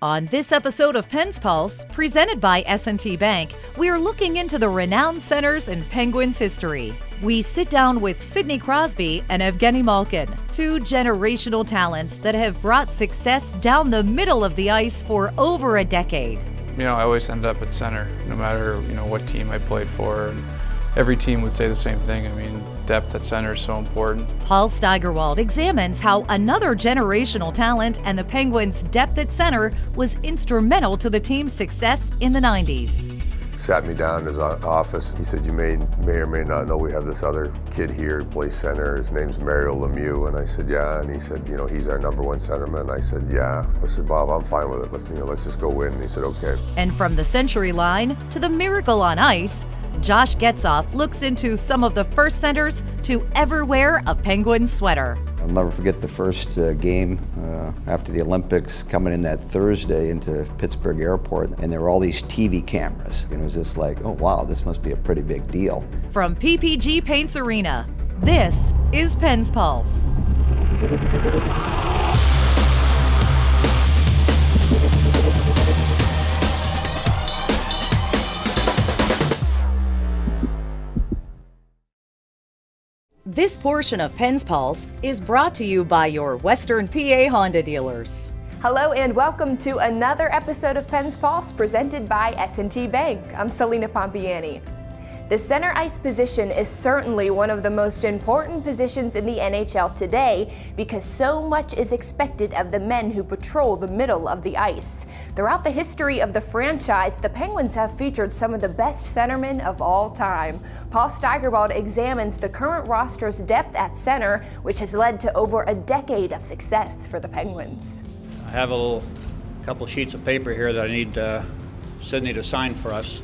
On this episode of Pens Pulse, presented by S&T Bank, we are looking into the renowned centers in Penguins history. We sit down with Sidney Crosby and Evgeny Malkin, two generational talents that have brought success down the middle of the ice for over a decade. I always end up at center, no matter, what team I played for. And every team would say the same thing. Depth at center is so important. Paul Steigerwald examines how another generational talent and the Penguins' depth at center was instrumental to the team's success in the 90s. Sat me down in his office. He said, "You may or may not know we have this other kid here who plays center. His name's Mario Lemieux." And I said, "Yeah." And he said, "He's our number one centerman." I said, "Yeah." I said, "Bob, I'm fine with it. Let's just go win." And he said, "Okay." And from the century line to the miracle on ice, Josh Getzoff looks into some of the first centers to ever wear a Penguin sweater. I'll never forget the first game after the Olympics, coming in that Thursday into Pittsburgh Airport, and there were all these TV cameras. And it was just like, oh wow, this must be a pretty big deal. From PPG Paints Arena, this is Pens Pulse. This portion of Pens Pulse is brought to you by your Western PA Honda dealers. Hello and welcome to another episode of Pens Pulse presented by S&T Bank. I'm Selena Pompiani. The center ice position is certainly one of the most important positions in the NHL today because so much is expected of the men who patrol the middle of the ice. Throughout the history of the franchise, the Penguins have featured some of the best centermen of all time. Paul Steigerwald examines the current roster's depth at center, which has led to over a decade of success for the Penguins. I have a couple sheets of paper here that I need Sidney to sign for us.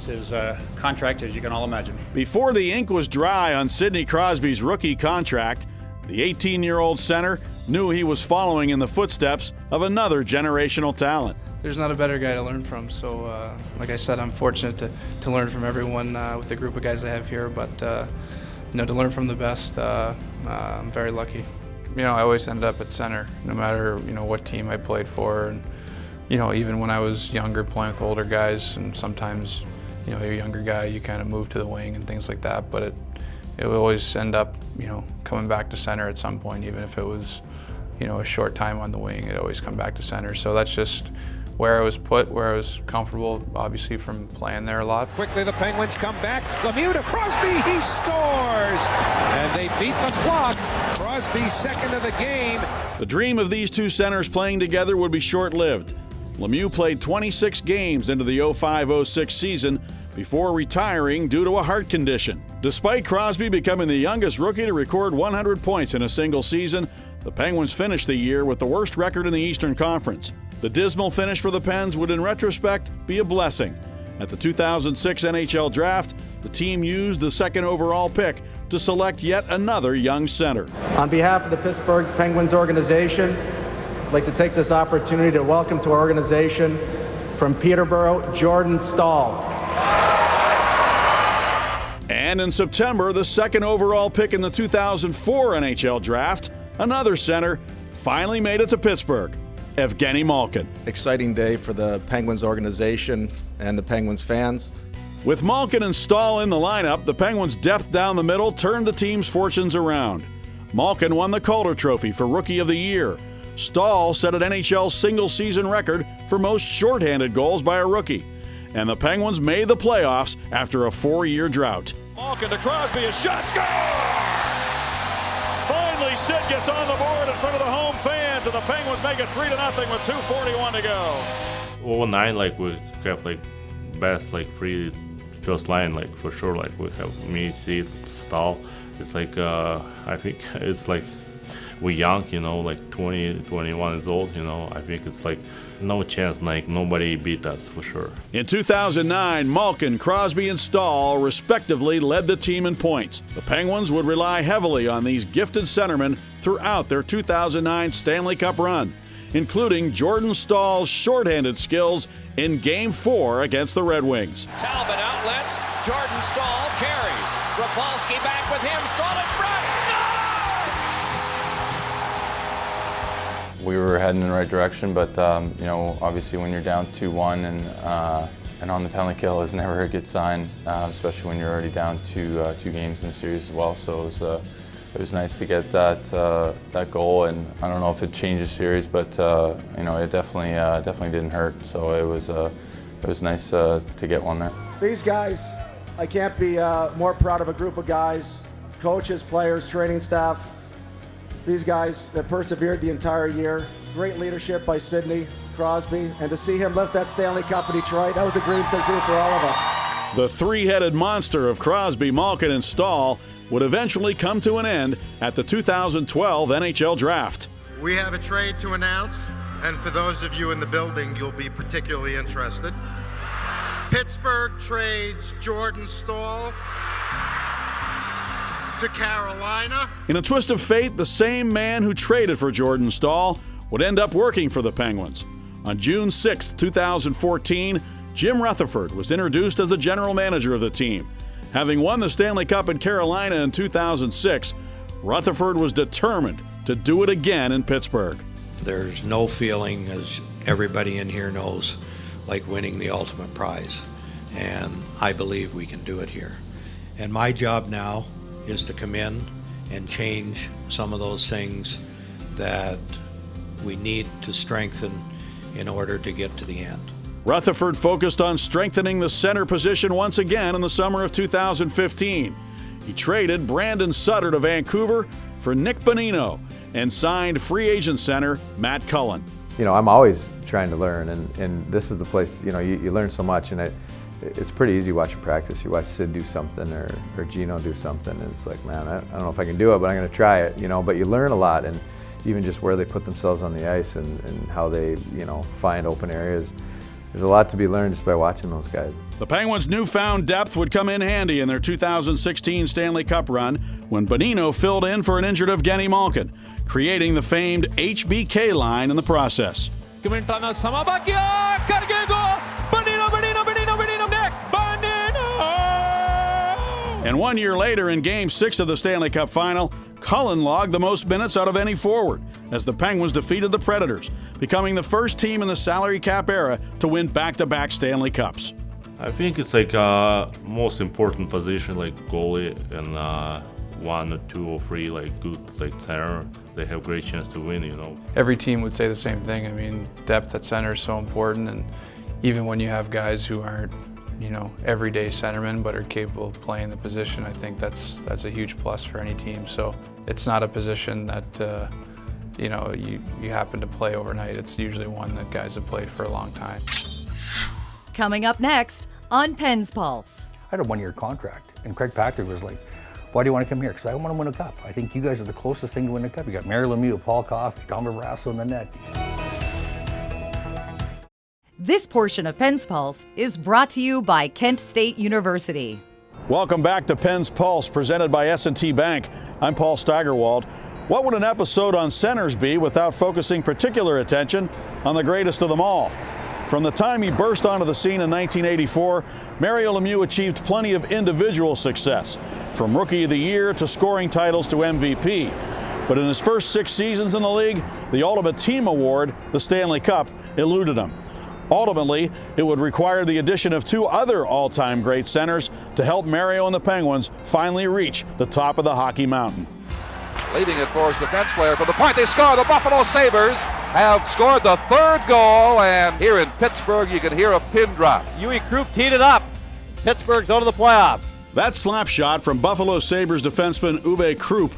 His contract, as you can all imagine. Before the ink was dry on Sidney Crosby's rookie contract, the 18-year-old center knew he was following in the footsteps of another generational talent. There's not a better guy to learn from, so like I said, I'm fortunate to learn from everyone with the group of guys I have here, but to learn from the best, I'm very lucky. I always end up at center, no matter, what team I played for. And, even when I was younger playing with older guys, and sometimes you're a younger guy, you kind of move to the wing and things like that, but it would always end up, coming back to center at some point, even if it was, a short time on the wing, it always come back to center. So that's just where I was put, where I was comfortable, obviously from playing there a lot. Quickly the Penguins come back, Lemieux to Crosby, he scores! And they beat the clock. Crosby's second of the game. The dream of these two centers playing together would be short-lived. Lemieux played 26 games into the 05-06 season before retiring due to a heart condition. Despite Crosby becoming the youngest rookie to record 100 points in a single season, the Penguins finished the year with the worst record in the Eastern Conference. The dismal finish for the Pens would, in retrospect, be a blessing. At the 2006 NHL Draft, the team used the second overall pick to select yet another young center. On behalf of the Pittsburgh Penguins organization, I'd like to take this opportunity to welcome to our organization from Peterborough, Jordan Staal. And in September, the second overall pick in the 2004 NHL Draft, another center finally made it to Pittsburgh, Evgeny Malkin. Exciting day for the Penguins organization and the Penguins fans. With Malkin and Staal in the lineup, the Penguins' depth down the middle turned the team's fortunes around. Malkin won the Calder Trophy for Rookie of the Year. Staal set an NHL single-season record for most shorthanded goals by a rookie. And the Penguins made the playoffs after a 4-year drought. Malkin to Crosby, a shot, score! Finally, Sid gets on the board in front of the home fans, and the Penguins make it 3-0 with 2:41 to go. All night, we have best free first line, for sure. We have me, Sid, Staal. It's I think it's we're young, 20, 21 years old, I think it's no chance, nobody beat us for sure. In 2009, Malkin, Crosby, and Staal respectively led the team in points. The Penguins would rely heavily on these gifted centermen throughout their 2009 Stanley Cup run, including Jordan Staal's shorthanded skills in Game 4 against the Red Wings. Talbot outlets, Jordan Staal carries. Rapolsky back with him, Staal in front, score! we were heading in the right direction, but you know, obviously when you're down 2-1 and on the penalty kill is never a good sign, especially when you're already down two games in the series as well. So it was nice to get that goal, and I don't know if it changed the series, but you know, it definitely didn't hurt. So it was nice to get one there. These guys, I can't be more proud of a group of guys, coaches, players, training staff. These guys that persevered the entire year. Great leadership by Sidney Crosby, and to see him lift that Stanley Cup in Detroit, that was a dream come true for all of us. The three-headed monster of Crosby, Malkin, and Stahl would eventually come to an end at the 2012 NHL Draft. We have a trade to announce, and for those of you in the building, you'll be particularly interested. Pittsburgh trades Jordan Staal to Carolina. In a twist of fate, the same man who traded for Jordan Staal would end up working for the Penguins. On June 6, 2014, Jim Rutherford was introduced as the general manager of the team. Having won the Stanley Cup in Carolina in 2006, Rutherford was determined to do it again in Pittsburgh. There's no feeling, as everybody in here knows, like winning the ultimate prize. And I believe we can do it here. And my job now is to come in and change some of those things that we need to strengthen in order to get to the end. Rutherford focused on strengthening the center position once again in the summer of 2015. He traded Brandon Sutter to Vancouver for Nick Bonino and signed free agent center Matt Cullen. You know, I'm always trying to learn, and this is the place, you know, you learn so much, and it's pretty easy watching practice. You watch Sid do something or Gino do something, and it's like, man, I don't know if I can do it, but I'm going to try it, you know. But you learn a lot, and even just where they put themselves on the ice and how they, you know, find open areas. There's a lot to be learned just by watching those guys. The Penguins' newfound depth would come in handy in their 2016 Stanley Cup run when Bonino filled in for an injured Evgeny Malkin, creating the famed HBK line in the process. And 1 year later, in Game 6 of the Stanley Cup Final, Cullen logged the most minutes out of any forward as the Penguins defeated the Predators, becoming the first team in the salary cap era to win back-to-back Stanley Cups. I think it's like most important position, like goalie, and 1 or 2 or 3 like good like center. They have great chance to win, you know. Every team would say the same thing. I mean, depth at center is so important, and even when you have guys who aren't, you know, everyday centermen but are capable of playing the position, I think that's a huge plus for any team. So it's not a position that you know, you happen to play overnight. It's usually one that guys have played for a long time. Coming up next on Pens Pulse. I had a 1-year contract, and Craig Patrick was like, why do you want to come here? Because I want to win a cup. I think you guys are the closest thing to win a cup. You got Mario Lemieux, Paul Coffey, Tom Barrasso in the net. This portion of Pens Pulse is brought to you by Kent State University. Welcome back to Pens Pulse, presented by S&T Bank. I'm Paul Steigerwald. What would an episode on centers be without focusing particular attention on the greatest of them all? From the time he burst onto the scene in 1984, Mario Lemieux achieved plenty of individual success, from Rookie of the Year to scoring titles to MVP. But in his first 6 seasons in the league, the Ultimate Team Award, the Stanley Cup, eluded him. Ultimately, it would require the addition of 2 other all-time great centers to help Mario and the Penguins finally reach the top of the hockey mountain. Leading it for his defense player from the point. They score. The Buffalo Sabres have scored the 3rd goal, and here in Pittsburgh you can hear a pin drop. Uwe Krupp teed it up. Pittsburgh's out of the playoffs. That slap shot from Buffalo Sabres defenseman Uwe Krupp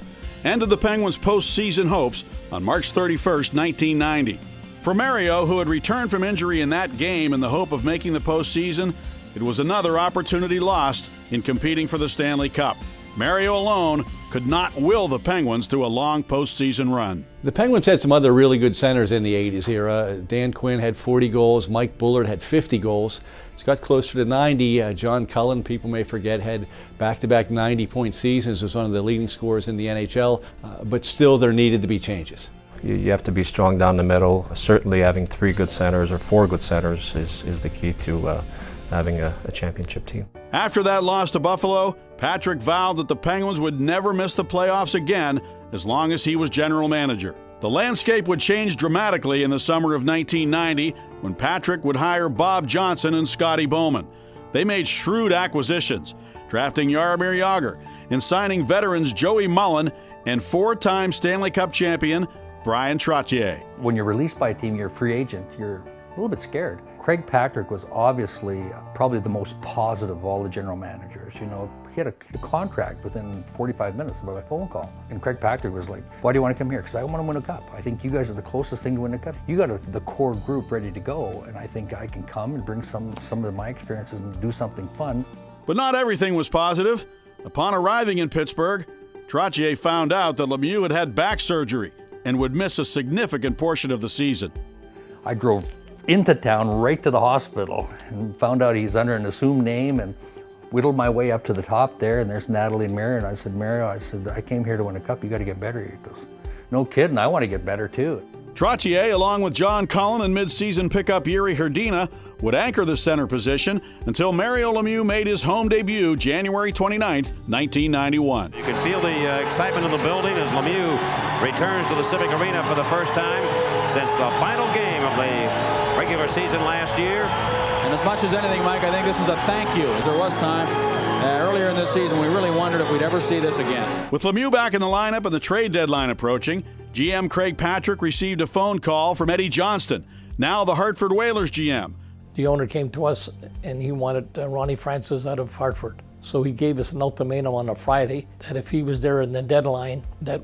ended the Penguins' postseason hopes on March 31st, 1990. For Mario, who had returned from injury in that game in the hope of making the postseason, it was another opportunity lost in competing for the Stanley Cup. Mario alone could not will the Penguins to a long postseason run. The Penguins had some other really good centers in the 80s era. Dan Quinn had 40 goals. Mike Bullard had 50 goals. It's got closer to 90. John Cullen, people may forget, had back-to-back 90-point seasons, was one of the leading scorers in the NHL, but still there needed to be changes. You have to be strong down the middle. Certainly having 3 good centers or 4 good centers is the key to having a championship team. After that loss to Buffalo, Patrick vowed that the Penguins would never miss the playoffs again as long as he was general manager. The landscape would change dramatically in the summer of 1990 when Patrick would hire Bob Johnson and Scotty Bowman. They made shrewd acquisitions, drafting Jaromir Jagr and signing veterans Joey Mullen and 4-time Stanley Cup champion Bryan Trottier. When you're released by a team, you're a free agent, you're a little bit scared. Craig Patrick was obviously probably the most positive of all the general managers. You know, he had a contract within 45 minutes by a phone call. And Craig Patrick was like, why do you want to come here? Because I want to win a cup. I think you guys are the closest thing to win a cup. You got the core group ready to go, and I think I can come and bring some of my experiences and do something fun. But not everything was positive. Upon arriving in Pittsburgh, Trottier found out that Lemieux had back surgery and would miss a significant portion of the season. I drove into town right to the hospital and found out he's under an assumed name and whittled my way up to the top there, and there's Natalie and Mario, and I said, Mario, I came here to win a cup, you got to get better. He goes, no kidding, I want to get better too. Trottier, along with John Cullen and mid-season pickup Jiri Hrdina, would anchor the center position until Mario Lemieux made his home debut January 29, 1991. You can feel the excitement in the building as Lemieux returns to the Civic Arena for the first time since the final game of the regular season last year. And as much as anything, Mike, I think this is a thank you, as there was time earlier in this season. We really wondered if we'd ever see this again. With Lemieux back in the lineup and the trade deadline approaching, GM Craig Patrick received a phone call from Eddie Johnston, now the Hartford Whalers GM. The owner came to us and he wanted Ronnie Francis out of Hartford. So he gave us an ultimatum on a Friday that if he was there in the deadline, that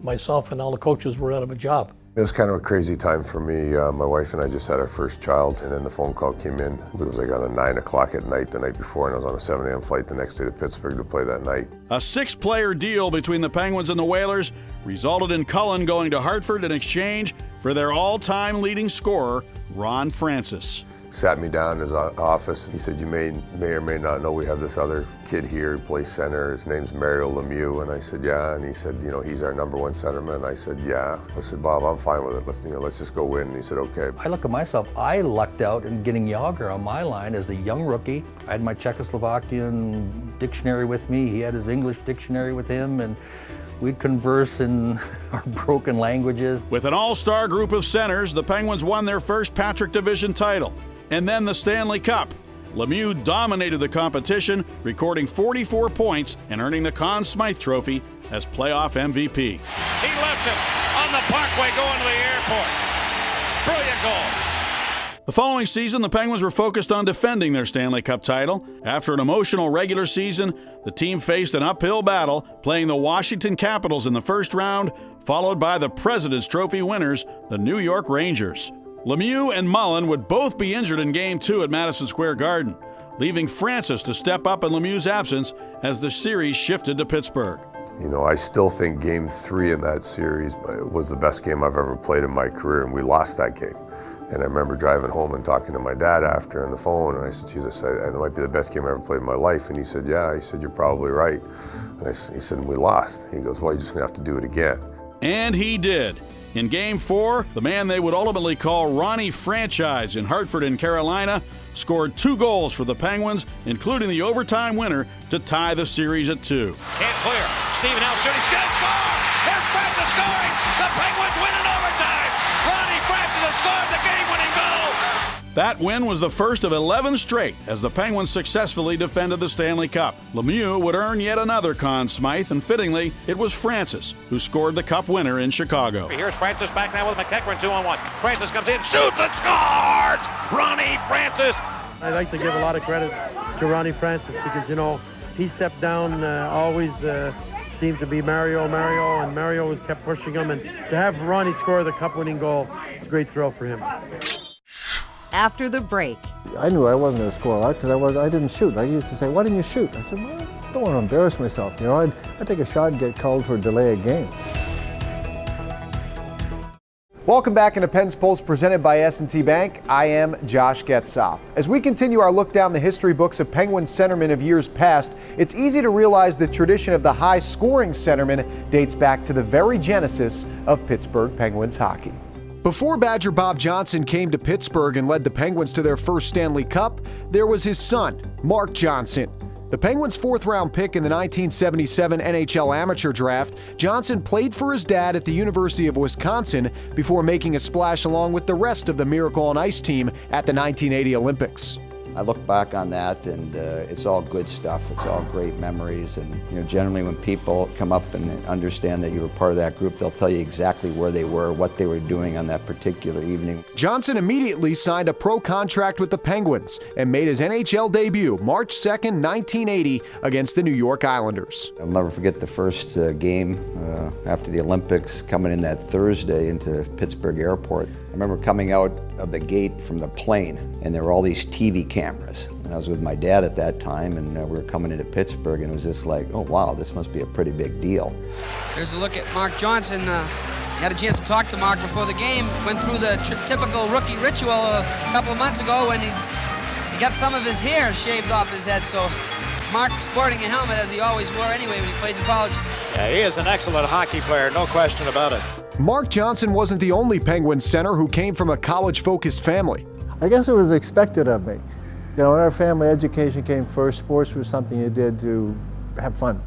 myself and all the coaches were out of a job. It was kind of a crazy time for me. My wife and I just had our first child, and then the phone call came in. It was like on a 9 o'clock at night the night before, and I was on a 7 a.m. flight the next day to Pittsburgh to play that night. A 6-player deal between the Penguins and the Whalers resulted in Cullen going to Hartford in exchange for their all-time leading scorer, Ron Francis. Sat me down in his office. He said, you may or may not know we have this other kid here who plays center. His name's Mario Lemieux. And I said, yeah. And he said, you know, he's our #1 centerman. I said, yeah. I said, Bob, I'm fine with it. Let's just go win. And he said, okay. I look at myself, I lucked out in getting Jagr on my line as the young rookie. I had my Czechoslovakian dictionary with me. He had his English dictionary with him, and we'd converse in our broken languages. With an all-star group of centers, the Penguins won their first Patrick Division title, and then the Stanley Cup. Lemieux dominated the competition, recording 44 points and earning the Conn Smythe Trophy as playoff MVP. He left it on the parkway going to the airport. Brilliant goal. The following season, the Penguins were focused on defending their Stanley Cup title. After an emotional regular season, the team faced an uphill battle, playing the Washington Capitals in the first round, followed by the President's Trophy winners, the New York Rangers. Lemieux and Mullen would both be injured in Game 2 at Madison Square Garden, leaving Francis to step up in Lemieux's absence as the series shifted to Pittsburgh. You know, I still think Game 3 in that series was the best game I've ever played in my career, and we lost that game. And I remember driving home and talking to my dad after on the phone, and I said, Jesus, that might be the best game I ever played in my life. And he said, yeah. He said, you're probably right. And he said, we lost. He goes, well, you're just going to have to do it again. And he did. In Game 4, the man they would ultimately call Ronnie Franchise in Hartford and Carolina scored 2 goals for the Penguins, including the overtime winner to tie the series at 2. Can't clear. Steven L. shooting. Score! Here's Francis scoring! The Penguins win in overtime! Ronnie Francis has scored the game-winning goal! That win was the first of 11 straight as the Penguins successfully defended the Stanley Cup. Lemieux would earn yet another Conn Smythe, and fittingly, it was Francis who scored the Cup winner in Chicago. Here's Francis back now with McEachran 2-on-1. Francis comes in, shoots and scores! Ronnie Francis! I'd like to give a lot of credit to Ronnie Francis because, you know, he stepped down, always seemed to be Mario, and Mario was kept pushing him. And to have Ronnie score the Cup-winning goal, it's a great thrill for him. After the break. I knew I wasn't going to score a lot because I didn't shoot. I used to say, why didn't you shoot? I said, well, I don't want to embarrass myself. You know, I'd take a shot and get called for a delay of game. Welcome back into Penn's Pulse presented by S&T Bank. I am Josh Getzoff. As we continue our look down the history books of Penguins centermen of years past, it's easy to realize the tradition of the high-scoring centerman dates back to the very genesis of Pittsburgh Penguins hockey. Before Badger Bob Johnson came to Pittsburgh and led the Penguins to their first Stanley Cup, there was his son, Mark Johnson. The Penguins' fourth-round pick in the 1977 NHL Amateur Draft, Johnson played for his dad at the University of Wisconsin before making a splash along with the rest of the Miracle on Ice team at the 1980 Olympics. I look back on that, and it's all good stuff. It's all great memories, and generally when people come up and understand that you were part of that group, they'll tell you exactly where they were, what they were doing on that particular evening. Johnson immediately signed a pro contract with the Penguins and made his NHL debut March 2nd, 1980 against the New York Islanders. I'll never forget the first game after the Olympics, coming in that Thursday into Pittsburgh Airport. I remember coming out of the gate from the plane, and there were all these TV cameras. And I was with my dad at that time, and we were coming into Pittsburgh, and it was just like, oh wow, this must be a pretty big deal. There's a look at Mark Johnson. Had a chance to talk to Mark before the game. Went through the typical rookie ritual a couple of months ago when he got some of his hair shaved off his head. So Mark sporting a helmet as he always wore anyway when he played in college. Yeah, he is an excellent hockey player, no question about it. Mark Johnson wasn't the only Penguins center who came from a college-focused family. I guess it was expected of me. In our family, education came first. Sports was something you did to have fun.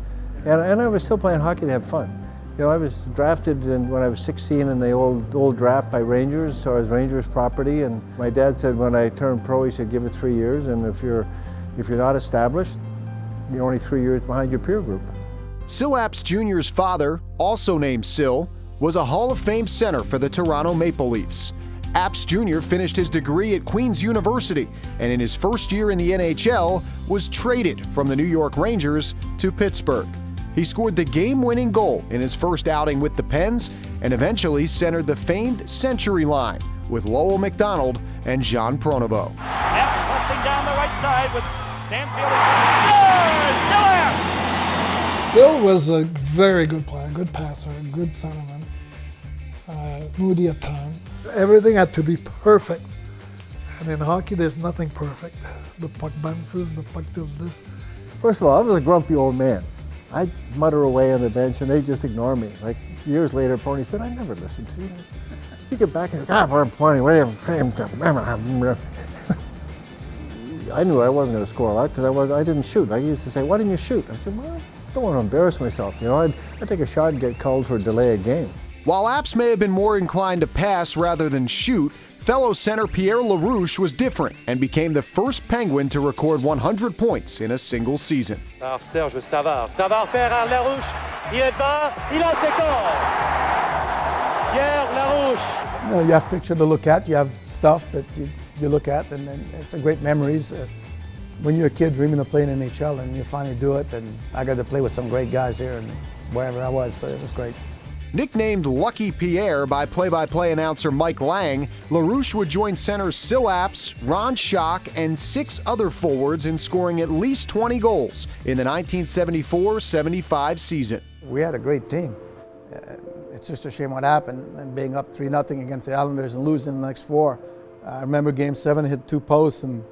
And I was still playing hockey to have fun. I was drafted when I was 16 in the old draft by Rangers, so I was Rangers property. And my dad said when I turned pro, he said, give it 3 years. And if you're not established, you're only 3 years behind your peer group. Sil Apps Jr.'s father, also named Sil, was a Hall of Fame center for the Toronto Maple Leafs. Apps Jr. finished his degree at Queen's University, and in his first year in the NHL, was traded from the New York Rangers to Pittsburgh. He scored the game-winning goal in his first outing with the Pens, and eventually centered the famed century line with Lowell McDonald and Jean Pronovost. Apps busting down the right side with Stanfield. Sil was a very good player, good passer, good centerman, moody at times. Everything had to be perfect. And in hockey, there's nothing perfect. The puck bounces, the puck does this. First of all, I was a grumpy old man. I'd mutter away on the bench and they'd just ignore me. Like years later, Pony said, I never listened to you. You get back and God, we're playing. I knew I wasn't going to score a lot because I didn't shoot. I used to say, why didn't you shoot? I said, well, I don't want to embarrass myself. I'd take a shot and get called for a delay of game. While Apps may have been more inclined to pass rather than shoot, fellow center Pierre LaRouche was different and became the first Penguin to record 100 points in a single season. Serge Savard. Savard vers LaRouche. Il est devant. Il en score. Pierre LaRouche. You have picture to look at. You have stuff that you look at, and then it's a great memories. When you're a kid dreaming of playing in NHL and you finally do it, and I got to play with some great guys here and wherever I was, so it was great. Nicknamed Lucky Pierre by play-by-play announcer Mike Lang, LaRouche would join centers Sil Apps, Ron Schock, and 6 other forwards in scoring at least 20 goals in the 1974-75 season. We had a great team. It's just a shame what happened, and being up 3-0 against the Islanders and losing the next 4. I remember Game 7, hit 2 posts, and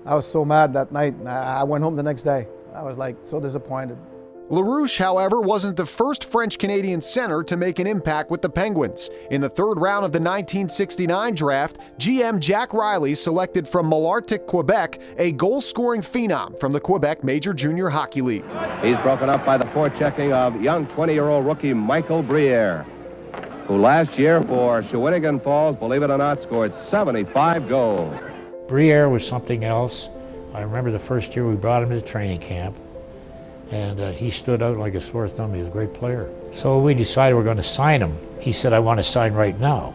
I was so mad that night. I went home the next day. I was like so disappointed. LaRouche, however, wasn't the first French-Canadian center to make an impact with the Penguins. In the third round of the 1969 draft, GM Jack Riley selected from Malartic, Quebec, a goal-scoring phenom from the Quebec Major Junior Hockey League. He's broken up by the forechecking of young 20-year-old rookie Michael Briere, who last year for Shawinigan Falls, believe it or not, scored 75 goals. Briere was something else. I remember the first year we brought him to training camp, and he stood out like a sore thumb. He was a great player. So we decided we're going to sign him. He said, I want to sign right now.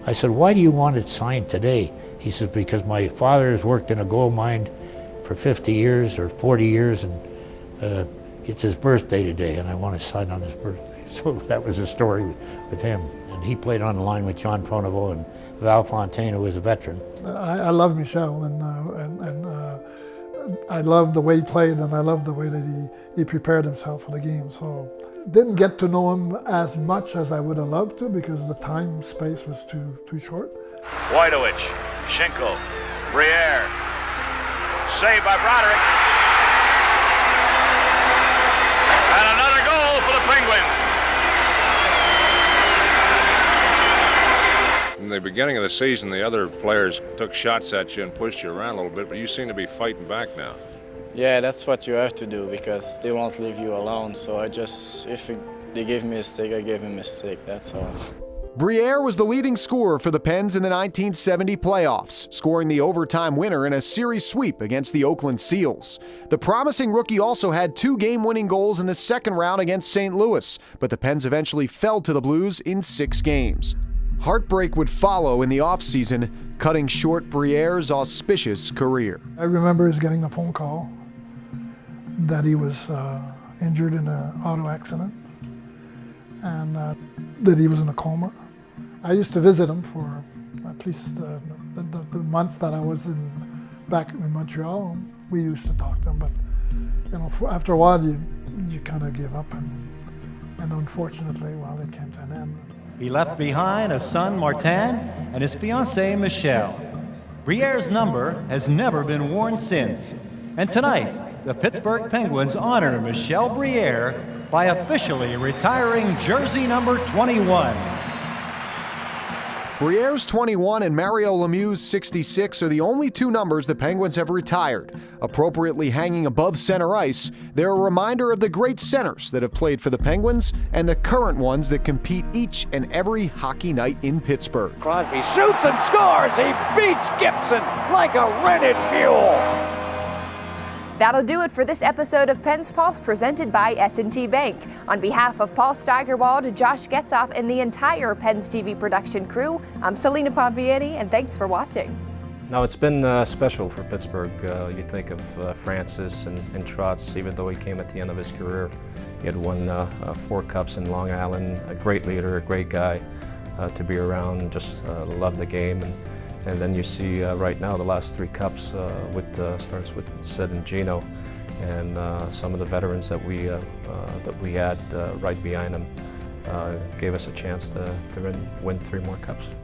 I said, why do you want it signed today? He said, because my father has worked in a gold mine for 50 years or 40 years, and it's his birthday today, and I want to sign on his birthday. So that was the story with him. And he played on the line with Jean Pronovost and Val Fontaine, who was a veteran. I love Michel, and I love the way he played, and I love the way that he prepared himself for the game. So didn't get to know him as much as I would have loved to because the time space was too short. Wojtowicz, Schinkel, Briere, saved by Broderick. And another goal for the Penguins. In the beginning of the season, the other players took shots at you and pushed you around a little bit, but you seem to be fighting back now. Yeah, that's what you have to do because they won't leave you alone. So if they gave me a stick, I gave him a stick, that's all. Briere was the leading scorer for the Pens in the 1970 playoffs, scoring the overtime winner in a series sweep against the Oakland Seals. The promising rookie also had 2 game-winning goals in the second round against St. Louis, but the Pens eventually fell to the Blues in 6 games. Heartbreak would follow in the offseason, cutting short Briere's auspicious career. I remember getting the phone call that he was injured in an auto accident and that he was in a coma. I used to visit him for at least the months that I was back in Montreal. We used to talk to him, but you know, after a while you kind of give up, and unfortunately, well, it came to an end. He left behind a son, Martin, and his fiancée, Michelle. Briere's number has never been worn since. And tonight, the Pittsburgh Penguins honor Michel Briere by officially retiring jersey number 21. Briere's 21 and Mario Lemieux's 66 are the only 2 numbers the Penguins have retired. Appropriately hanging above center ice, they're a reminder of the great centers that have played for the Penguins and the current ones that compete each and every hockey night in Pittsburgh. Crosby shoots and scores. He beats Gibson like a rented mule. That'll do it for this episode of Pens Pulse presented by S&T Bank. On behalf of Paul Steigerwald, Josh Getzoff, and the entire Pens TV production crew, I'm Selena Pompiani, and thanks for watching. Now, it's been special for Pittsburgh. You think of Francis and Trotz, even though he came at the end of his career. He had won 4 cups in Long Island, a great leader, a great guy to be around, just loved the game. And then you see right now the last 3 cups starts with Sid and Gino, and some of the veterans that we had right behind them gave us a chance to win 3 more cups.